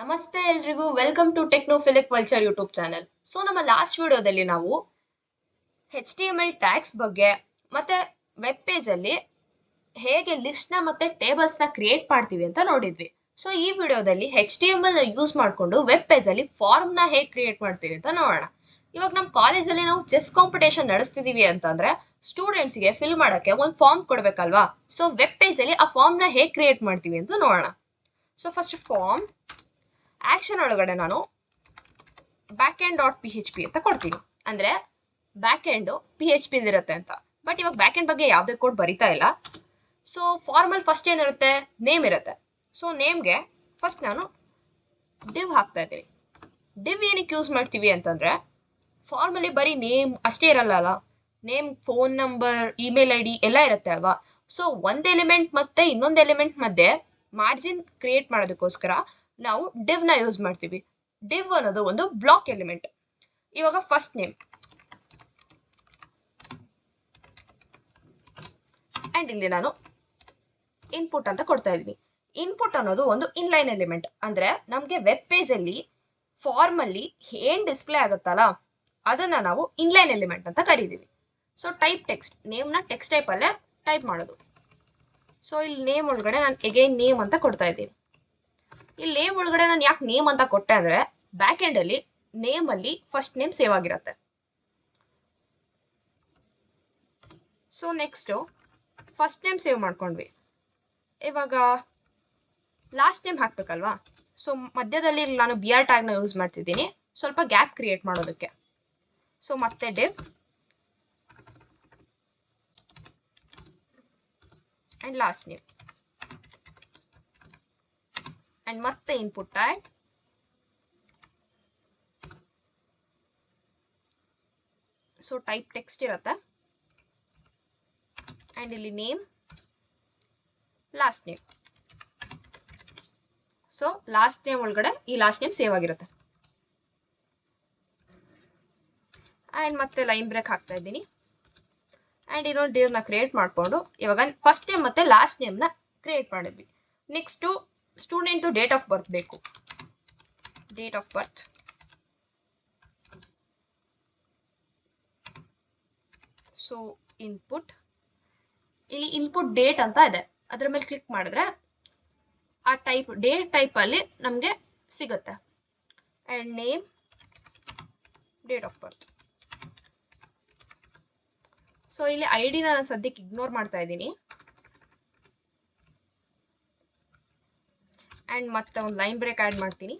ನಮಸ್ತೆ ಎಲ್ರಿಗೂ welcome to technophilic vulture YouTube channel. So ನಮ್ಮ ಲಾಸ್ಟ್ ವಿಡಿಯೋದಲ್ಲಿ ನಾವು HTML ಟ್ಯಾಗ್ಸ್ ಬಗ್ಗೆ ಮತ್ತೆ ವೆಬ್ ಪೇಜ್ ಅಲ್ಲಿ ಹೇಗೆ ಲಿಸ್ಟ್ ನ ಮತ್ತೆ ಟೇಬಲ್ಸ್ ನ ಕ್ರಿಯೇಟ್ ಮಾಡ್ತೀವಿ ಅಂತ ನೋಡಿದ್ವಿ. ಸೊ ಈ ವಿಡಿಯೋದಲ್ಲಿ HTML ನ ಯೂಸ್ ಮಾಡ್ಕೊಂಡು ವೆಬ್ ಪೇಜ್ ಅಲ್ಲಿ ಫಾರ್ಮ್ ನ ಹೇಗೆ ಕ್ರಿಯೇಟ್ ಮಾಡ್ತೀವಿ ಅಂತ ನೋಡೋಣ. ಇವಾಗ ನಮ್ಮ ಕಾಲೇಜಲ್ಲಿ ನಾವು ಚೆಸ್ ಕಾಂಪಿಟೇಷನ್ ನಡೆಸ್ತಿದೀವಿ ಅಂತಂದ್ರೆ ಸ್ಟೂಡೆಂಟ್ಸ್ ಗೆ ಫಿಲ್ ಮಾಡಕ್ಕೆ ಒಂದು ಫಾರ್ಮ್ ಕೊಡ್ಬೇಕಲ್ವಾ. ಸೊ ವೆಬ್ ಪೇಜ್ ಅಲ್ಲಿ ಆ ಫಾರ್ಮ್ ನ ಹೇಗೆ ಕ್ರಿಯೇಟ್ ಮಾಡ್ತೀವಿ ಅಂತ ನೋಡೋಣ. ಸೊ ಫಸ್ಟ್ ಫಾರ್ಮ್ ಆಕ್ಷನ್ ಒಳಗಡೆ ನಾನು backend.php ಅಂತ ಕೊಡ್ತೀನಿ. ಅಂದ್ರೆ ಬ್ಯಾಕ್ ಎಂಡ್ PHP ಇರುತ್ತೆ ಅಂತ. ಬಟ್ ಇವಾಗ ಬ್ಯಾಕ್ ಎಂಡ್ ಬಗ್ಗೆ ಯಾವುದೇ ಕೋಡ್ ಬರಿತಾ ಇಲ್ಲ. ಸೊ ಫಾರ್ಮಲ್ ಫಸ್ಟ್ ಏನಿರುತ್ತೆ, ನೇಮ್ ಇರುತ್ತೆ. ಸೊ ನೇಮ್ಗೆ ಫಸ್ಟ್ ನಾನು div ಹಾಕ್ತಾ ಇದ್ದೀನಿ. div ಏನಕ್ಕೆ ಯೂಸ್ ಮಾಡ್ತೀವಿ ಅಂತಂದ್ರೆ ಫಾರ್ಮಲ್ಲಿ ಬರೀ ನೇಮ್ ಅಷ್ಟೇ ಇರಲ್ಲ, name, phone number, email ID ಎಲ್ಲ ಇರುತ್ತೆ ಅಲ್ವಾ. ಸೊ ಒಂದ್ ಎಲಿಮೆಂಟ್ ಮತ್ತೆ ಇನ್ನೊಂದು ಎಲಿಮೆಂಟ್ ಮಧ್ಯೆ ಮಾರ್ಜಿನ್ ಕ್ರಿಯೇಟ್ ಮಾಡೋದಕ್ಕೋಸ್ಕರ ನಾವು div ನ ಯೂಸ್ ಮಾಡ್ತೀವಿ. div ಅನ್ನೋದು ಒಂದು ಬ್ಲಾಕ್ ಎಲಿಮೆಂಟ್. ಇವಾಗ ಫಸ್ಟ್ ನೇಮ್ ಅಂಡ್ ಇಲ್ಲಿ ನಾನು ಇನ್ಪುಟ್ ಅಂತ ಕೊಡ್ತಾ ಇದ್ದೀನಿ. ಇನ್ಪುಟ್ ಅನ್ನೋದು ಒಂದು ಇನ್ಲೈನ್ ಎಲಿಮೆಂಟ್. ಅಂದ್ರೆ ನಮ್ಗೆ ವೆಬ್ ಪೇಜ್ ಅಲ್ಲಿ ಫಾರ್ಮ್ ಅಲ್ಲಿ ಏನ್ ಡಿಸ್ಪ್ಲೇ ಆಗುತ್ತಲ್ಲ ಅದನ್ನ ನಾವು ಇನ್ಲೈನ್ ಎಲಿಮೆಂಟ್ ಅಂತ ಕರೀತೀವಿ. ಸೊ ಟೈಪ್ ಟೆಕ್ಸ್ಟ್, ನೇಮ್ ನ ಟೆಕ್ಸ್ಟ್ ಟೈಪ್ ಅಲ್ಲೇ ಟೈಪ್ ಮಾಡೋದು. ಸೊ ಇಲ್ಲಿ ನೇಮ್ ಒಳಗಡೆ ನಾನು ಎಗೈನ್ ನೇಮ್ ಅಂತ ಕೊಡ್ತಾ ಇದ್ದೀನಿ. ಇಲ್ಲಿ ನೇಮ್ ಒಳಗಡೆ ನಾನು ಯಾಕೆ ನೇಮ್ ಅಂತ ಕೊಟ್ಟೆ ಅಂದ್ರೆ ಬ್ಯಾಕ್ ಎಂಡ್ ಅಲ್ಲಿ ನೇಮ್ ಅಲ್ಲಿ ಫಸ್ಟ್ ನೇಮ್ ಸೇವ್ ಆಗಿರುತ್ತೆ. So next first name save ಮಾಡ್ಕೊಂಡ್ವಿ. ಇವಾಗ ಲಾಸ್ಟ್ ನೇಮ್ ಹಾಕ್ಬೇಕಲ್ವಾ. ಸೊ ಮಧ್ಯದಲ್ಲಿ ನಾನು BR ಟ್ಯಾಗ್ ನ ಯೂಸ್ ಮಾಡ್ತಿದ್ದೀನಿ ಸ್ವಲ್ಪ ಗ್ಯಾಪ್ ಕ್ರಿಯೇಟ್ ಮಾಡೋದಕ್ಕೆ. ಸೊ ಮತ್ತೆ div and last name and ಮತ್ತೆ input tag so type text ಇರುತ್ತೆ ಅಂಡ್ ಇಲ್ಲಿ name, last name. So last name ಒಳಗಡೆ ಈ ಲಾಸ್ಟ್ ನೇಮ್ ಸೇವ್ ಆಗಿರುತ್ತೆ. ಅಂಡ್ ಮತ್ತೆ ಲೈನ್ ಬ್ರೇಕ್ ಹಾಕ್ತಾ ಇದ್ದೀನಿ ಅಂಡ್ ಇನ್ನೊಂದು div ನ ಕ್ರಿಯೇಟ್ ಮಾಡ್ಕೊಂಡು ಇವಾಗ ಫಸ್ಟ್ ನೇಮ್ ಮತ್ತೆ ಲಾಸ್ಟ್ ನೇಮ್ ನ ಕ್ರಿಯೇಟ್ ಮಾಡಿದ್ವಿ. Next student date of birth ಬೇಕು. Date of birth so input, ಇಲ್ಲಿ ಇನ್ಪುಟ್ ಡೇಟ್ ಅಂತ ಇದೆ, ಅದ್ರ ಮೇಲೆ ಕ್ಲಿಕ್ ಮಾಡಿದ್ರೆ ಆ ಟೈಪ್ ಡೇಟ್ ಟೈಪ್ ಅಲ್ಲಿ ನಮ್ಗೆ ಸಿಗುತ್ತೆ. And name, date of birth. So ಇಲ್ಲಿ ID ನಾನು ಸದ್ಯಕ್ಕೆ ಇಗ್ನೋರ್ ಮಾಡ್ತಾ ಇದ್ದೀನಿ ಅಂಡ್ ಮತ್ತೆ ಒಂದು ಲೈನ್ ಬ್ರೇಕ್ ಆಡ್ ಮಾಡ್ತೀನಿ.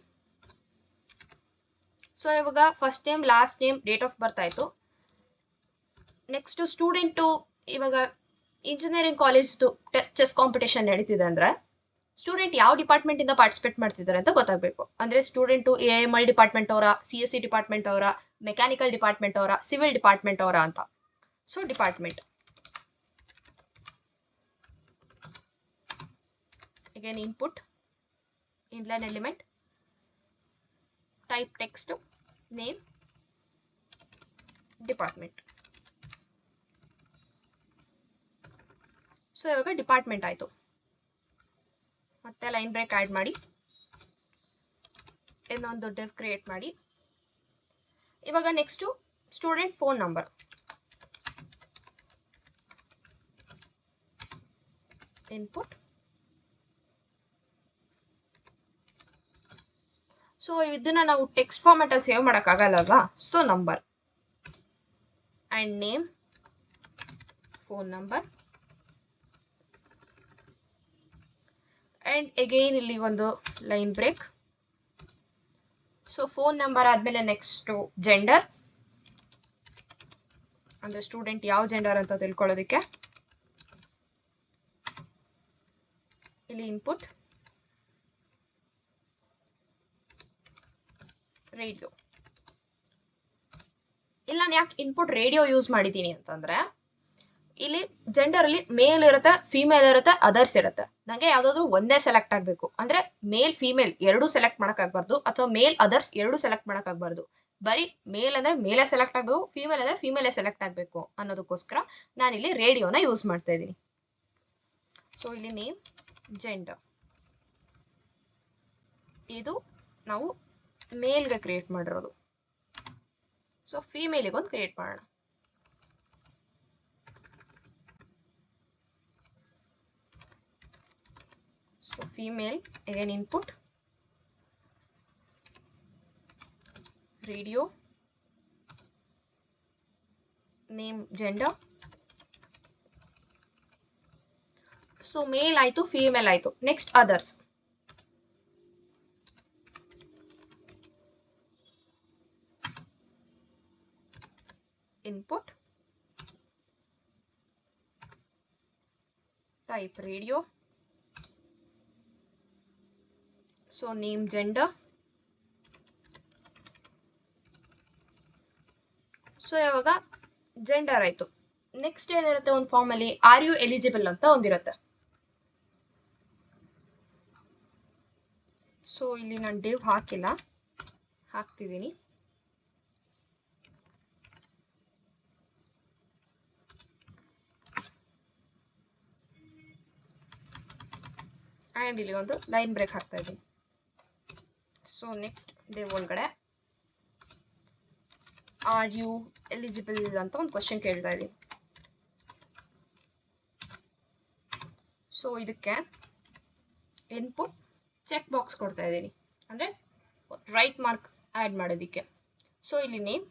ಸೊ ಇವಾಗ first name, last name, date of ಬರ್ತ್ ಆಯ್ತು. ನೆಕ್ಸ್ಟ್ ಸ್ಟೂಡೆಂಟು ಇವಾಗ ಇಂಜಿನಿಯರಿಂಗ್ ಕಾಲೇಜ್ದು ಚೆಸ್ ಕಾಂಪಿಟೇಷನ್ ನಡೀತಿದೆ ಅಂದ್ರೆ ಸ್ಟೂಡೆಂಟ್ ಯಾವ ಡಿಪಾರ್ಟ್ಮೆಂಟ್ ಇಂದ ಪಾರ್ಟಿಸಿಪೇಟ್ ಮಾಡ್ತಿದ್ದಾರೆ ಅಂತ ಗೊತ್ತಾಗಬೇಕು. ಅಂದ್ರೆ ಸ್ಟೂಡೆಂಟು AML ಡಿಪಾರ್ಟ್ಮೆಂಟ್ ಅವರ, CSE ಡಿಪಾರ್ಟ್ಮೆಂಟ್ ಅವರ, ಮೆಕ್ಯಾನಿಕಲ್ ಡಿಪಾರ್ಟ್ಮೆಂಟ್ ಅವರ, ಸಿವಿಲ್ ಡಿಪಾರ್ಟ್ಮೆಂಟ್ ಅವರ ಅಂತ. So department, again input, inline element, type text, name, department. So ಇವಾಗ ಡಿಪಾರ್ಟ್ಮೆಂಟ್ ಆಯ್ತು. ಮತ್ತೆ ಲೈನ್ ಬ್ರೇಕ್ ಆಡ್ ಮಾಡಿ ಇನ್ನೊಂದು div ಕ್ರಿಯೇಟ್ ಮಾಡಿ. ಇವಾಗ next student phone number, input. So ಇದನ್ನ ನಾವು ಟೆಕ್ಸ್ಟ್ ಫಾರ್ಮ್ಯಾಟ್ ಅಲ್ಲಿ ಸೇವ್ ಮಾಡಕ್ ಆಗಲ್ಲಲ್ವಾ. So number and name, phone number and again ಇಲ್ಲಿ ಒಂದು line break. So phone number ಆದ್ಮೇಲೆ ನೆಕ್ಸ್ಟ್ ಜೆಂಡರ್, ಅಂದ್ರೆ ಸ್ಟೂಡೆಂಟ್ ಯಾವ ಜೆಂಡರ್ ಅಂತ ತಿಳ್ಕೊಳ್ಳೋದಕ್ಕೆ. ಇಲ್ಲಿ ಇನ್ಪುಟ್, ರೇಡಿಯೋ. ಇಲ್ಲಿ ನಾನು ಯಾಕೆ ಇನ್ಪುಟ್ ರೇಡಿಯೋ ಯೂಸ್ ಮಾಡಿದ್ದೀನಿ ಅಂತಂದ್ರೆ ಇಲ್ಲಿ ಜೆಂಡರ್ ಅಲ್ಲಿ ಮೇಲ್ ಇರುತ್ತೆ, ಫಿಮೇಲ್ ಇರುತ್ತೆ, ಅದರ್ಸ್ ಇರುತ್ತೆ. ನಂಗೆ ಯಾವ್ದಾದ್ರು ಒಂದೇ ಸೆಲೆಕ್ಟ್ ಆಗ್ಬೇಕು. ಅಂದ್ರೆ ಮೇಲ್ ಫಿಮೇಲ್ ಎರಡೂ ಸೆಲೆಕ್ಟ್ ಮಾಡಕ್ ಆಗ್ಬಾರ್ದು, ಅಥವಾ ಮೇಲ್ ಅದರ್ಸ್ ಎರಡೂ ಸೆಲೆಕ್ಟ್ ಮಾಡಕ್ ಆಗ್ಬಾರ್ದು. ಬರೀ ಮೇಲ್ ಅಂದ್ರೆ ಮೇಲೇ ಸೆಲೆಕ್ಟ್ ಆಗ್ಬೇಕು, ಫಿಮೇಲ್ ಅಂದ್ರೆ ಫಿಮೇಲೇ ಸೆಲೆಕ್ಟ್ ಆಗ್ಬೇಕು ಅನ್ನೋದಕ್ಕೋಸ್ಕರ ನಾನಿಲ್ಲಿ ರೇಡಿಯೋನ ಯೂಸ್ ಮಾಡ್ತಾ ಇದ್ದೀನಿ. ಸೊ ಇಲ್ಲಿ ನೇಮ್, ಜೆಂಡರ್, ಇದು ನಾವು ಮೇಲ್ಗೆ ಕ್ರಿಯೇಟ್ ಮಾಡಿರೋದು. ಸೊ ಫೀಮೇಲಿಗೆ ಒಂದು ಕ್ರಿಯೇಟ್ ಮಾಡೋಣ. So female, again input, radio, name, gender. So ಮೇಲ್ ಆಯ್ತು, ಫೀಮೇಲ್ ಆಯ್ತು. Next others. Input, type radio, so name, gender. So ಇವಾಗ ಜೆಂಡರ್ ಆಯ್ತು. ನೆಕ್ಸ್ಟ್ ಏನಿರುತ್ತೆ ಒಂದು ಫಾರ್ಮ್ ಅಲ್ಲಿ, ಆರ್ ಯು ಎಲಿಜಿಬಲ್ ಅಂತ ಒಂದಿರುತ್ತೆ. ಸೊ ಇಲ್ಲಿ ನಾನು ಡಿವ್ ಹಾಕಿಲ್ಲ, ಹಾಕ್ತಿದ್ದೀನಿ. ಅಂಡ್ ಇಲ್ಲಿ ಒಂದು ಲೈನ್ ಬ್ರೇಕ್ ಹಾಕ್ತಾ ಇದ್ದೀನಿ. ಸೊ ನೆಕ್ಸ್ಟ್ ಡಿವ್ ಒಳಗಡೆ ಆರ್ ಯು ಎಲಿಜಿಬಲ್ ಅಂತ ಒಂದು ಕ್ವಶನ್ ಕೇಳ್ತಾ ಇದ್ದೀನಿ. ಸೊ ಇದಕ್ಕೆ ಇನ್ಪುಟ್ ಚೆಕ್ ಬಾಕ್ಸ್ ಕೊಡ್ತಾ ಇದ್ದೀನಿ, ಅಂದರೆ ರೈಟ್ ಮಾರ್ಕ್ ಆ್ಯಡ್ ಮಾಡೋದಕ್ಕೆ. ಸೊ ಇಲ್ಲಿ name,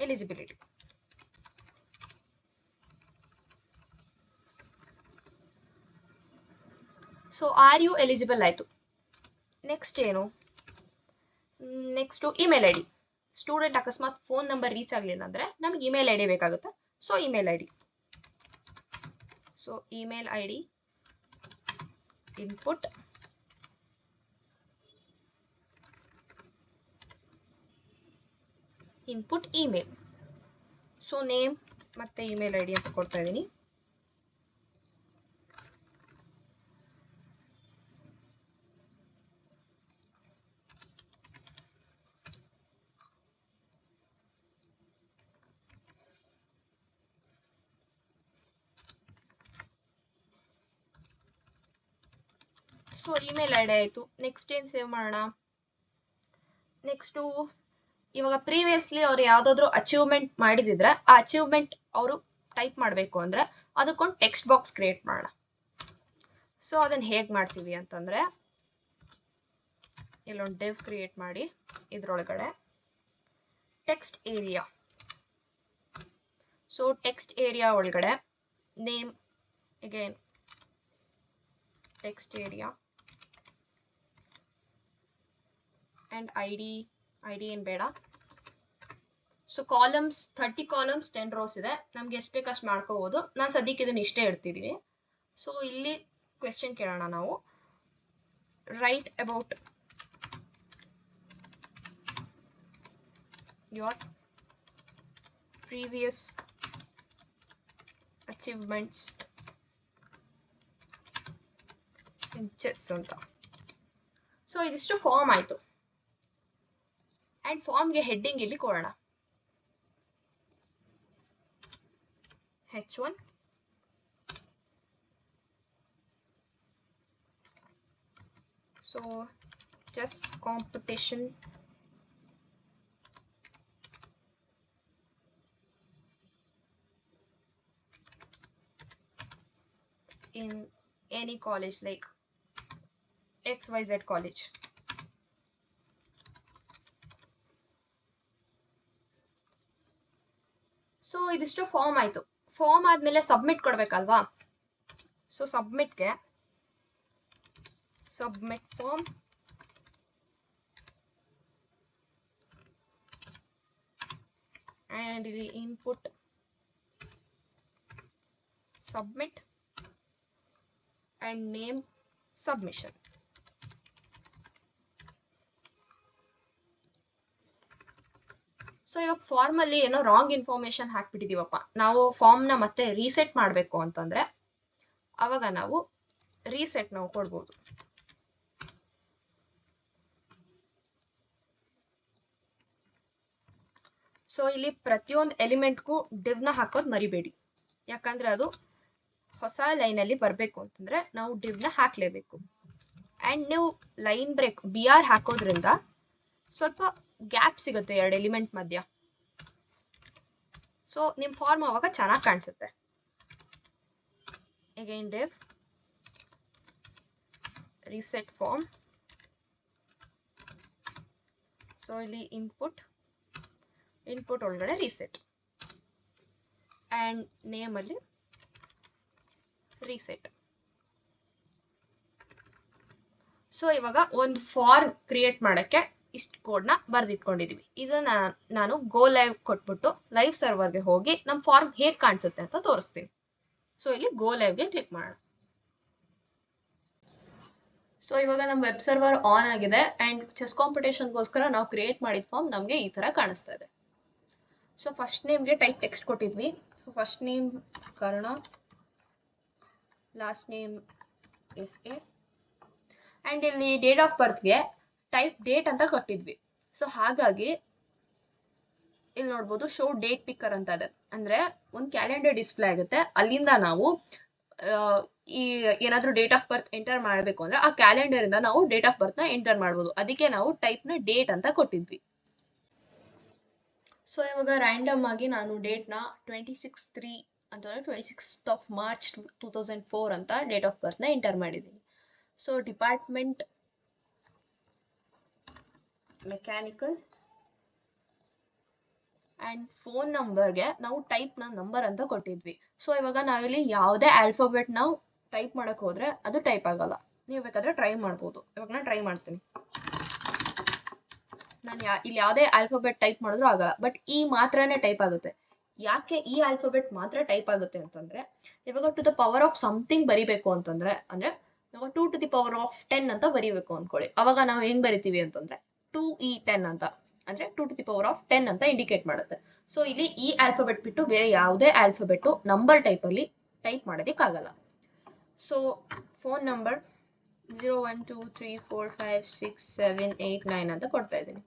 eligibility. So are you eligible ಆಯಿತು. ನೆಕ್ಸ್ಟ್ ಏನು, next email I D. Student ಅಕಸ್ಮಾತ್ ಫೋನ್ ನಂಬರ್ ರೀಚ್ ಆಗಲಿಲ್ಲ ಅಂದರೆ ನಮಗೆ ಇಮೇಲ್ ಐ ಡಿ ಬೇಕಾಗುತ್ತೆ. So email I D. So email I D, input, input email. So name ಮತ್ತೆ email I D ಅಂತ ಕೊಡ್ತಾ ಇದ್ದೀನಿ. ಸೊ ಇಮೇಲ್ ಐ ಡಿ ಆಯಿತು. ನೆಕ್ಸ್ಟ್ ಏನು ಸೇವ್ ಮಾಡೋಣ, ನೆಕ್ಸ್ಟು ಇವಾಗ ಪ್ರೀವಿಯಸ್ಲಿ ಅವ್ರು ಯಾವುದಾದ್ರೂ ಅಚೀವ್ಮೆಂಟ್ ಮಾಡಿದಿದ್ರೆ ಆ ಅಚೀವ್ಮೆಂಟ್ ಅವರು ಟೈಪ್ ಮಾಡಬೇಕು ಅಂದರೆ ಅದಕ್ಕೊಂದು ಟೆಕ್ಸ್ಟ್ ಬಾಕ್ಸ್ ಕ್ರಿಯೇಟ್ ಮಾಡೋಣ. ಸೊ ಅದನ್ನು ಹೇಗೆ ಮಾಡ್ತೀವಿ ಅಂತಂದರೆ, ಇಲ್ಲೊಂದು ಡಿವ್ ಕ್ರಿಯೇಟ್ ಮಾಡಿ, ಇದರೊಳಗಡೆ text area. So text area ಒಳಗಡೆ name, again text area, and ID ಏನು ಬೇಡ. ಸೊ ಕಾಲಮ್ಸ್ 30 ಕಾಲಮ್ಸ್ 10 ರೋಸ್ ಇದೆ, ನಮ್ಗೆ ಎಷ್ಟು ಬೇಕಷ್ಟು ಮಾಡ್ಕೋಬೋದು. ನಾನು ಸದ್ಯಕ್ಕೆ ಇದನ್ನು ಇಷ್ಟೇ ಇಡ್ತಿದ್ದೀನಿ. ಸೊ ಇಲ್ಲಿ ಕ್ವೆಶ್ಚನ್ ಕೇಳೋಣ ನಾವು, right about your previous achievements in chess ಅಂತ. ಸೊ ಇದಿಷ್ಟು ಫಾರ್ಮ್ ಆಯಿತು. ಆ್ಯಂಡ್ ಫಾರ್ಮ್ಗೆ ಹೆಡ್ಡಿಂಗ್ ಇಲ್ಲಿ ಕೊಡೋಣ, H1 so chess competition in any college like XYZ college. So ಇದಿಷ್ಟು ಫಾರ್ಮ್ ಆಯಿತು. ಫಾರ್ಮ್ ಆದಮೇಲೆ ಸಬ್ಮಿಟ್ ಕೊಡಬೇಕಲ್ವಾ. ಸೊ ಸಬ್ಮಿಟ್ಗೆ ಸಬ್ಮಿಟ್ ಫಾರ್ಮ್, ಆ್ಯಂಡ್ ಇಲ್ಲಿ input submit and name submission. So ಇವಾಗ ಫಾರ್ಮ್ ಅಲ್ಲಿ ಏನೋ ರಾಂಗ್ ಇನ್ಫಾರ್ಮೇಶನ್ ಹಾಕ್ಬಿಟ್ಟಿದೀವಪ್ಪ, ನಾವು ಫಾರ್ಮ್ ನ ಮತ್ತೆ ರೀಸೆಟ್ ಮಾಡಬೇಕು ಅಂತಂದ್ರೆ ಅವಾಗ ನಾವು ರೀಸೆಟ್ ನಾವು ಕೊಡ್ಬೋದು. ಸೊ ಇಲ್ಲಿ ಪ್ರತಿಯೊಂದು ಎಲಿಮೆಂಟ್ಗೂ ಡಿವ್ ನ ಹಾಕೋದು ಮರಿಬೇಡಿ, ಯಾಕಂದ್ರೆ ಅದು ಹೊಸ ಲೈನಲ್ಲಿ ಬರಬೇಕು ಅಂತಂದ್ರೆ ನಾವು ಡಿವ್ ನ ಹಾಕ್ಲೇಬೇಕು. ಅಂಡ್ ನೀವು ಲೈನ್ ಬ್ರೇಕ್ BR ಹಾಕೋದ್ರಿಂದ ಸ್ವಲ್ಪ ಗ್ಯಾಪ್ ಸಿಗುತ್ತೆ ಎರಡು ಎಲಿಮೆಂಟ್ ಮಧ್ಯ. ಸೊ ನಿಮ್ಮ ಫಾರ್ಮ್ ಅವಾಗ ಚೆನ್ನಾಗಿ ಕಾಣಿಸುತ್ತೆ. Again div reset form. So ಇಲ್ಲಿ ಇನ್ಪುಟ್ ಒಳಗಡೆ ರೀಸೆಟ್ ಆ್ಯಂಡ್ ನೇಮಲ್ಲಿ ರೀಸೆಟ್. ಸೊ ಇವಾಗ ಒಂದು ಫಾರ್ಮ್ ಕ್ರಿಯೇಟ್ ಮಾಡೋಕ್ಕೆ ಇಷ್ಟು ಕೋಡ್ನ ಬರೆದಿಟ್ಕೊಂಡಿದೀವಿ. ಇದನ್ನ ನಾನು ಗೋ ಲೈವ್ ಕೊಟ್ಬಿಟ್ಟು ಲೈವ್ ಸರ್ವರ್ಗೆ ಹೋಗಿ ನಮ್ಮ ಫಾರ್ಮ್ ಹೇಗೆ ಕಾಣಿಸುತ್ತೆ ಅಂತ ತೋರಿಸ್ತೀನಿ. ಸೊ ಇಲ್ಲಿ ಗೋ ಲೈವ್ಗೆ ಕ್ಲಿಕ್ ಮಾಡೋಣ. ಸೊ ಇವಾಗ ನಮ್ಮ ವೆಬ್ ಸರ್ವರ್ ಆನ್ ಆಗಿದೆ ಆ್ಯಂಡ್ ಚೆಸ್ ಕಾಂಪಿಟೇಷನ್ಗೋಸ್ಕರ ನಾವು ಕ್ರಿಯೇಟ್ ಮಾಡಿದ ಫಾರ್ಮ್ ನಮಗೆ ಈ ಥರ ಕಾಣಿಸ್ತಾ ಇದೆ. ಸೊ ಫಸ್ಟ್ ನೇಮ್ಗೆ ಟೈಪ್ ಟೆಕ್ಸ್ಟ್ ಕೊಟ್ಟಿದ್ವಿ. So first name Karna, last name SA and ಇಲ್ಲಿ ಡೇಟ್ ಆಫ್ ಬರ್ತ್ಗೆ ಟೈಪ್ ಡೇಟ್ ಅಂತ ಕೊಟ್ಟಿದ್ವಿ. ಸೊ ಹಾಗಾಗಿ ಇಲ್ಲಿ ನೋಡ್ಬೋದು ಶೋ ಡೇಟ್ ಪಿಕ್ಕರ್ ಅಂತ ಇದೆ. ಅಂದರೆ ಒಂದು ಕ್ಯಾಲೆಂಡರ್ ಡಿಸ್ಪ್ಲೇ ಆಗುತ್ತೆ, ಅಲ್ಲಿಂದ ನಾವು ಈ ಏನಾದರೂ ಡೇಟ್ ಆಫ್ ಬರ್ತ್ ಎಂಟರ್ ಮಾಡಬೇಕು ಅಂದರೆ ಆ ಕ್ಯಾಲೆಂಡರಿಂದ ನಾವು ಡೇಟ್ ಆಫ್ ಬರ್ತ್ನ ಎಂಟರ್ ಮಾಡ್ಬೋದು. ಅದಕ್ಕೆ ನಾವು ಟೈಪ್ನ ಡೇಟ್ ಅಂತ ಕೊಟ್ಟಿದ್ವಿ. ಸೊ ಇವಾಗ ರ್ಯಾಂಡಮ್ ಆಗಿ ನಾನು ಡೇಟ್ನ 26/3 ಅಂತಂದರೆ 26th March 2004 ಅಂತ ಡೇಟ್ ಆಫ್ ಬರ್ತ್ನ ಎಂಟರ್ ಮಾಡಿದ್ದೀನಿ. So department mechanical and phone ನಂಬರ್ಗೆ ನಾವು ಟೈಪ್ನ ನಂಬರ್ ಅಂತ ಕೊಟ್ಟಿದ್ವಿ. ಸೊ ಇವಾಗ ನಾವಿಲ್ಲಿ ಯಾವುದೇ ಆಲ್ಫಾಬೆಟ್ ನಾವು ಟೈಪ್ ಮಾಡೋಕ್ಕೆ ಹೋದರೆ ಅದು ಟೈಪ್ ಆಗಲ್ಲ. ನೀವು ಬೇಕಾದರೆ ಟ್ರೈ ಮಾಡ್ಬೋದು. ಇವಾಗ ನಾನು ಟ್ರೈ ಮಾಡ್ತೀನಿ. ನಾನು ಇಲ್ಲಿ ಯಾವುದೇ ಆಲ್ಫಾಬೆಟ್ ಟೈಪ್ ಮಾಡಿದ್ರೂ ಆಗಲ್ಲ, ಬಟ್ ಈ ಮಾತ್ರನೇ ಟೈಪ್ ಆಗುತ್ತೆ. ಯಾಕೆ ಈ ಆಲ್ಫಾಬೆಟ್ ಮಾತ್ರ ಟೈಪ್ ಆಗುತ್ತೆ ಅಂತಂದರೆ, ಇವಾಗ to the power of something ಬರಿಬೇಕು ಅಂತಂದರೆ, ಅಂದರೆ ಇವಾಗ 2 to the power of 10 ಅಂತ ಬರೀಬೇಕು ಅಂದ್ಕೊಳ್ಳಿ. ಅವಾಗ ನಾವು ಹೆಂಗೆ ಬರಿತೀವಿ ಅಂತಂದರೆ 2E10 ಅಂತ, ಅಂದರೆ 2 to the power of 10 ಅಂತ ಇಂಡಿಕೇಟ್ ಮಾಡುತ್ತೆ. ಸೊ ಇಲ್ಲಿ ಈ ಆಲ್ಫಾಬೆಟ್ ಬಿಟ್ಟು ಬೇರೆ ಯಾವುದೇ ಆಲ್ಫಾಬೆಟ್ಟು ನಂಬರ್ ಟೈಪಲ್ಲಿ ಟೈಪ್ ಮಾಡೋದಕ್ಕಾಗಲ್ಲ. ಸೊ ಫೋನ್ ನಂಬರ್ 0123456789 ಅಂತ ಕೊಡ್ತಾ ಇದ್ದೀನಿ.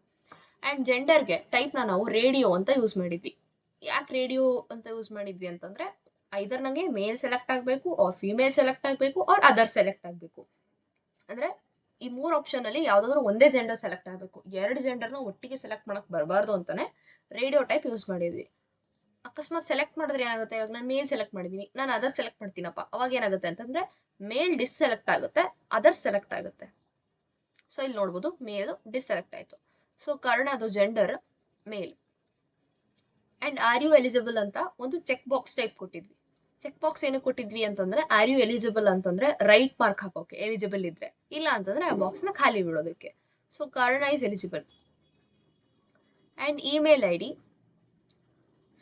ಆ್ಯಂಡ್ ಜೆಂಡರ್ಗೆ ಟೈಪ್ನ ನಾವು ರೇಡಿಯೋ ಅಂತ ಯೂಸ್ ಮಾಡಿದ್ವಿ. ಯಾಕೆ ರೇಡಿಯೋ ಅಂತ ಯೂಸ್ ಮಾಡಿದ್ವಿ ಅಂತಂದರೆ, ಐದರ್ ನನಗೆ ಮೇಲ್ ಸೆಲೆಕ್ಟ್ ಆಗಬೇಕು ಆರ್ ಫಿಮೇಲ್ ಸೆಲೆಕ್ಟ್ ಆಗಬೇಕು ಆರ್ ಅದರ್ ಸೆಲೆಕ್ಟ್ ಆಗಬೇಕು. ಅಂದರೆ ಈ 3 ಆಪ್ಷನಲ್ಲಿ ಯಾವುದಾದ್ರೂ ಒಂದೇ ಜೆಂಡರ್ ಸೆಲೆಕ್ಟ್ ಆಗಬೇಕು. 2 ಜೆಂಡರ್ನ ಒಟ್ಟಿಗೆ ಸೆಲೆಕ್ಟ್ ಮಾಡೋಕ್ಕೆ ಬರಬಾರ್ದು ಅಂತಲೇ ರೇಡಿಯೋ ಟೈಪ್ ಯೂಸ್ ಮಾಡಿದ್ವಿ. ಅಕಸ್ಮಾತ್ ಸೆಲೆಕ್ಟ್ ಮಾಡಿದ್ರೆ ಏನಾಗುತ್ತೆ, ಇವಾಗ ನಾನು ಮೇಲ್ ಸೆಲೆಕ್ಟ್ ಮಾಡಿದ್ದೀನಿ, ನಾನು ಅದರ್ ಸೆಲೆಕ್ಟ್ ಮಾಡ್ತೀನಪ್ಪ, ಅವಾಗ ಏನಾಗುತ್ತೆ ಅಂತಂದರೆ ಮೇಲ್ ಡಿಸ್ಸೆಲೆಕ್ಟ್ ಆಗುತ್ತೆ, ಅದರ್ ಸೆಲೆಕ್ಟ್ ಆಗುತ್ತೆ. ಸೊ ಇಲ್ಲಿ ನೋಡ್ಬೋದು ಮೇಲ್ ಡಿಸ್ಸೆಲೆಕ್ಟ್ ಆಯಿತು. ಸೊ ಕರ್ಣ ಅದು gender male. And are you eligible ಅಂತ ಒಂದು ಚೆಕ್ ಬಾಕ್ಸ್ ಟೈಪ್ ಕೊಟ್ಟಿದ್ವಿ. ಚೆಕ್ ಬಾಕ್ಸ್ ಏನಕ್ಕೆ ಕೊಟ್ಟಿದ್ವಿ ಅಂತಂದರೆ, ಆರ್ ಯು ಎಲಿಜಿಬಲ್ ಅಂತಂದರೆ ರೈಟ್ ಮಾರ್ಕ್ ಹಾಕೋಕೆ ಎಲಿಜಿಬಲ್ ಇದ್ರೆ, ಇಲ್ಲ ಅಂತಂದರೆ ಆ ಬಾಕ್ಸ್ನ ಖಾಲಿ ಬಿಡೋದಕ್ಕೆ. So Karna is eligible. And email I D.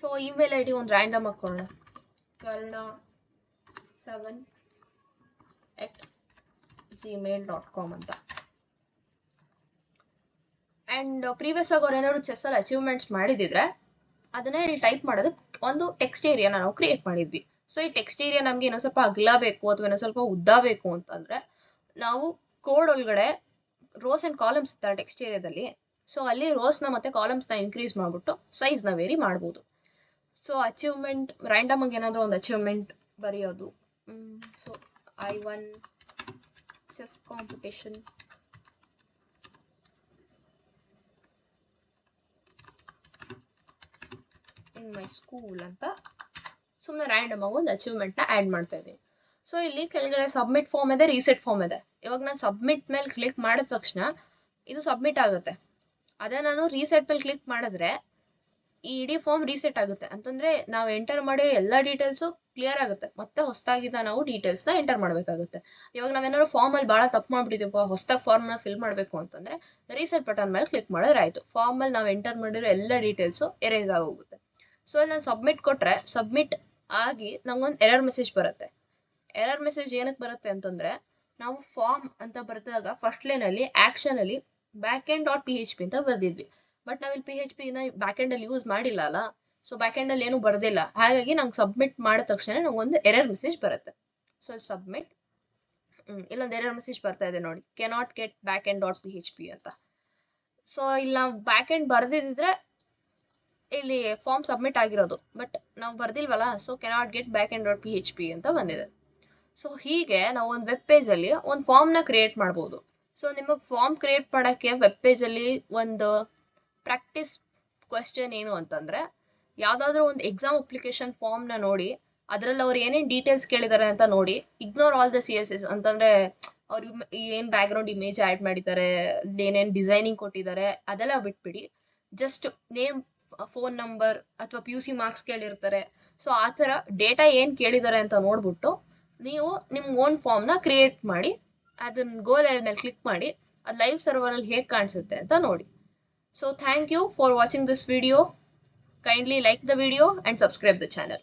So email I D ಒಂದು ರ್ಯಾಂಡಮ್ ಹಾಕೋಣ, karna7@gmail.com ಅಂತ. ಆ್ಯಂಡ್ ಪ್ರೀವಿಯಸ್ ಆಗಿ ಅವ್ರು ಏನಾದ್ರು ಚೆಸ್ಸಲ್ಲಿ ಅಚೀವ್ಮೆಂಟ್ಸ್ ಮಾಡಿದಿದ್ರೆ ಅದನ್ನೇ ಇಲ್ಲಿ ಟೈಪ್ ಮಾಡೋದಕ್ಕೆ ಒಂದು ಟೆಕ್ಸ್ಟ್ ಏರಿಯಾನ ನಾವು ಕ್ರಿಯೇಟ್ ಮಾಡಿದ್ವಿ. ಸೊ ಈ ಟೆಕ್ಸ್ಟ್ ಏರಿಯಾ ನಮಗೆ ಇನ್ನೊಂದು ಸ್ವಲ್ಪ ಅಗಲ ಬೇಕು ಅಥವಾ ಇನ್ನೊಂದು ಸ್ವಲ್ಪ ಉದ್ದ ಬೇಕು ಅಂತಂದರೆ ನಾವು ಕೋಡ್ ಒಳಗಡೆ ರೋಸ್ ಆ್ಯಂಡ್ ಕಾಲಮ್ಸ್ ಇರ್ತಾರೆ ಟೆಕ್ಸ್ಟ್ ಏರಿಯಾದಲ್ಲಿ. ಸೊ ಅಲ್ಲಿ ರೋಸ್ನ ಮತ್ತು ಕಾಲಮ್ಸ್ನ ಇನ್ಕ್ರೀಸ್ ಮಾಡಿಬಿಟ್ಟು ಸೈಜ್ನ ವೇರಿ ಮಾಡ್ಬೋದು. ಸೊ ಅಚೀವ್ಮೆಂಟ್ ರ್ಯಾಂಡಮ್ ಆಗಿ ಏನಾದರೂ ಒಂದು ಅಚೀವ್ಮೆಂಟ್ ಬರೆಯೋದು. So I1 chess competition in my school ಅಂತ ಸುಮ್ಮನೆ ರ್ಯಾಂಡಮ್ ಆಗಿ ಒಂದು ಅಚೀವ್ಮೆಂಟ್ನ ಆ್ಯಡ್ ಮಾಡ್ತಾ ಇದ್ದೀನಿ. ಸೊ ಇಲ್ಲಿ ಕೆಳಗಡೆ ಸಬ್ಮಿಟ್ ಫಾರ್ಮ್ ಇದೆ, ರೀಸೆಟ್ ಫಾರ್ಮ್ ಇದೆ. ಇವಾಗ ನಾನು ಸಬ್ಮಿಟ್ ಮೇಲೆ ಕ್ಲಿಕ್ ಮಾಡಿದ ತಕ್ಷಣ ಇದು ಸಬ್ಮಿಟ್ ಆಗುತ್ತೆ. ಅದೇ ನಾನು ರೀಸೆಟ್ ಮೇಲೆ ಕ್ಲಿಕ್ ಮಾಡಿದ್ರೆ ಈ ಇಡೀ ಫಾರ್ಮ್ ರೀಸೆಟ್ ಆಗುತ್ತೆ. ಅಂತಂದರೆ ನಾವು ಎಂಟರ್ ಮಾಡಿರೋ ಎಲ್ಲ ಡೀಟೇಲ್ಸು ಕ್ಲಿಯರ್ ಆಗುತ್ತೆ, ಮತ್ತೆ ಹೊಸದಾಗಿದ್ದ ನಾವು ಡೀಟೇಲ್ಸ್ನ ಎಂಟರ್ ಮಾಡಬೇಕಾಗುತ್ತೆ. ಇವಾಗ ನಾವೇನಾದ್ರು ಫಾರ್ಮಲ್ಲಿ ಭಾಳ ತಪ್ಪು ಮಾಡಿಬಿಟ್ಟಿದ್ದೀವಿ, ಹೊಸದಾಗಿ ಫಾರ್ಮ್ನ ಫಿಲ್ ಮಾಡಬೇಕು ಅಂತಂದರೆ ರೀಸೆಟ್ ಬಟನ್ ಮೇಲೆ ಕ್ಲಿಕ್ ಮಾಡಿದ್ರೆ ಆಯಿತು, ಫಾರ್ಮಲ್ಲಿ ನಾವು ಎಂಟರ್ ಮಾಡಿರೋ ಎಲ್ಲ ಡೀಟೇಲ್ಸು ಎರೇಸ್ ಆಗೋಗುತ್ತೆ. ಸೊ ನಾನು ಸಬ್ಮಿಟ್ ಕೊಟ್ಟರೆ ಸಬ್ಮಿಟ್ ಆಗಿ ನಂಗೊಂದು ಎರರ್ ಮೆಸೇಜ್ ಬರುತ್ತೆ. ಎರರ್ ಮೆಸೇಜ್ ಏನಕ್ಕೆ ಬರುತ್ತೆ ಅಂತಂದರೆ, ನಾವು ಫಾರ್ಮ್ ಅಂತ ಬರೆದಾಗ ಫಸ್ಟ್ ಲೈನಲ್ಲಿ ಆ್ಯಕ್ಷನಲ್ಲಿ backend.php ಅಂತ ಬರೆದಿದ್ವಿ. ಬಟ್ ನಾವಿಲ್ಲಿ PHPನ ಬ್ಯಾಕೆಂಡಲ್ಲಿ ಯೂಸ್ ಮಾಡಿಲ್ಲ ಅಲ್ಲ, ಸೊ ಬ್ಯಾಕೆಂಡಲ್ಲಿ ಏನೂ ಬರೆದಿಲ್ಲ. ಹಾಗಾಗಿ ನಂಗೆ ಸಬ್ಮಿಟ್ ಮಾಡಿದ ತಕ್ಷಣ ನಂಗೊಂದು ಎರರ್ ಮೆಸೇಜ್ ಬರುತ್ತೆ. ಸೊ ಸಬ್ಮಿಟ್ ಇಲ್ಲೊಂದು ಎರರ್ ಮೆಸೇಜ್ ಬರ್ತಾ ಇದೆ ನೋಡಿ, ಕೆನಾಟ್ ಗೆಟ್ backend.php ಅಂತ. ಸೊ ಇಲ್ಲಿ ನಾವು ಬ್ಯಾಕೆಂಡ್ ಬರೆದಿದ್ದರೆ ಇಲ್ಲಿ ಫಾರ್ಮ್ ಸಬ್ಮಿಟ್ ಆಗಿರೋದು, ಬಟ್ ನಾವು ಬರ್ದಿಲ್ವಲ್ಲ, ಸೊ ಕೆನಾಟ್ ಗೆಟ್ backend.php ಅಂತ ಬಂದಿದೆ. ಸೊ ಹೀಗೆ ನಾವು ಒಂದು ವೆಬ್ ಪೇಜಲ್ಲಿ ಒಂದು ಫಾರ್ಮ್ನ ಕ್ರಿಯೇಟ್ ಮಾಡ್ಬೋದು. ಸೊ ನಿಮಗೆ ಫಾರ್ಮ್ ಕ್ರಿಯೇಟ್ ಮಾಡೋಕ್ಕೆ ವೆಬ್ ಪೇಜಲ್ಲಿ ಒಂದು ಪ್ರಾಕ್ಟೀಸ್ ಕ್ವೆಶ್ಚನ್ ಏನು ಅಂತಂದರೆ, ಯಾವುದಾದ್ರೂ ಒಂದು ಎಕ್ಸಾಮ್ ಅಪ್ಲಿಕೇಶನ್ ಫಾರ್ಮ್ನ ನೋಡಿ ಅದರಲ್ಲಿ ಅವ್ರು ಏನೇನು ಡೀಟೇಲ್ಸ್ ಕೇಳಿದ್ದಾರೆ ಅಂತ ನೋಡಿ, ಇಗ್ನೋರ್ ಆಲ್ ದ CSS ಅಂತಂದರೆ ಅವ್ರಿಗೆ ಏನು ಬ್ಯಾಕ್ಗ್ರೌಂಡ್ ಇಮೇಜ್ ಆ್ಯಡ್ ಮಾಡಿದ್ದಾರೆ, ಏನೇನು ಡಿಸೈನಿಂಗ್ ಕೊಟ್ಟಿದ್ದಾರೆ ಅದೆಲ್ಲ ಬಿಟ್ಬಿಡಿ. ಜಸ್ಟ್ ನೇಮ್, ಫೋನ್ ನಂಬರ್ ಅಥವಾ PUC ಮಾರ್ಕ್ಸ್ ಕೇಳಿರ್ತಾರೆ. ಸೊ ಆ ಥರ ಡೇಟಾ ಏನು ಕೇಳಿದ್ದಾರೆ ಅಂತ ನೋಡ್ಬಿಟ್ಟು ನೀವು ನಿಮ್ಮ ಓನ್ ಫಾರ್ಮ್ನ ಕ್ರಿಯೇಟ್ ಮಾಡಿ ಅದನ್ನ ಗೋ ಲೈವ್ ಮೇಲೆ ಕ್ಲಿಕ್ ಮಾಡಿ ಅದು ಲೈವ್ ಸರ್ವರಲ್ಲಿ ಹೇಗೆ ಕಾಣಿಸುತ್ತೆ ಅಂತ ನೋಡಿ. So thank you for watching this video. Kindly like the video and subscribe the channel.